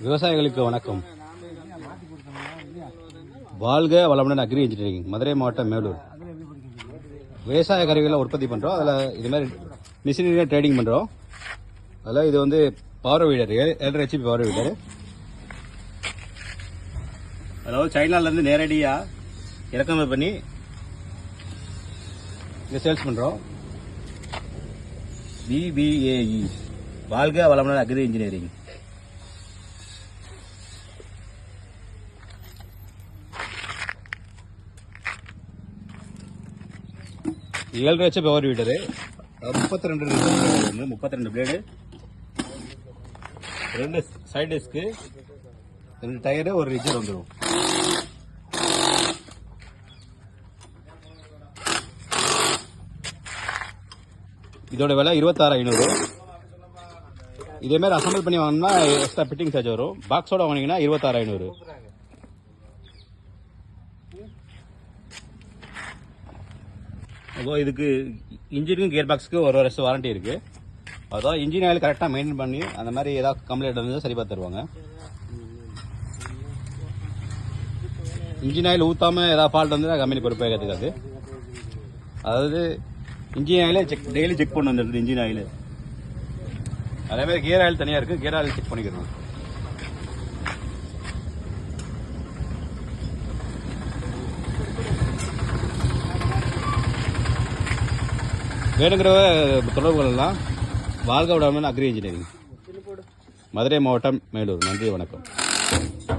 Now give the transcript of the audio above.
விவசாயிகளுக்கு வணக்கம். வாழ்க வளமுடன் அக்ரி இன்ஜினியரிங், மதுரை மாவட்டம், மேலூர். விவசாய கருவிகளை உற்பத்தி பண்ணுறோம். அதில் இது மாதிரி மிஷினரியாக ட்ரேடிங் பண்ணுறோம். அதில் இது வந்து பவர் வீடர், 7.5 HP பவர் வீடர். அதாவது சைனாலேருந்து நேரடியாக இறக்குமதி பண்ணி இங்கே சேல்ஸ் பண்ணுறோம். VBAE, வாழ்க வளமுடன் அக்ரி இன்ஜினியரிங். ஏழு HP power weeder, 32 blade, 2 side disc, 2 tyre, ஒரு ரிஜர் வந்துடும். இதோட விலை 26,500. இதே மாதிரி அசம்பிள் பண்ணி வாங்கினா எக்ஸ்ட்ரா ஃபிட்டிங் சார்ஜ் வரும். பாக்ஸோட வாங்கினீங்கன்னா 26,500. அப்போ இதுக்கு இன்ஜினுக்கும் கியர் பாக்ஸுக்கு 1 வருஷம் வாரண்டி இருக்கு. அதாவது இன்ஜின் ஆயில் கரெக்டாக மெயின்டைன் பண்ணி அந்த மாதிரி ஏதாவது கம்ப்ளைண்ட் இருந்தால் சரி பார்த்து தருவாங்க. இன்ஜின் ஆயில் ஊற்றாம ஏதாவது ஃபால்ட் வந்து கம்பெனி பொறுப்பாக கற்றுக்காது. அதாவது இன்ஜின் ஆயிலே டெய்லி செக் பண்ண வந்துடுது. இன்ஜின் ஆயில் அதே மாதிரி கியர் ஆயில் தனியாக இருக்குது. கியர் ஆயில் செக் பண்ணிக்கிறோம். வேணுங்கிறவ தொடர்புகளெல்லாம் வாழ்க வளமுடன் அக்ரி இன்ஜினியரிங், மதுரை மாவட்டம், மேலூர். நன்றி, வணக்கம்.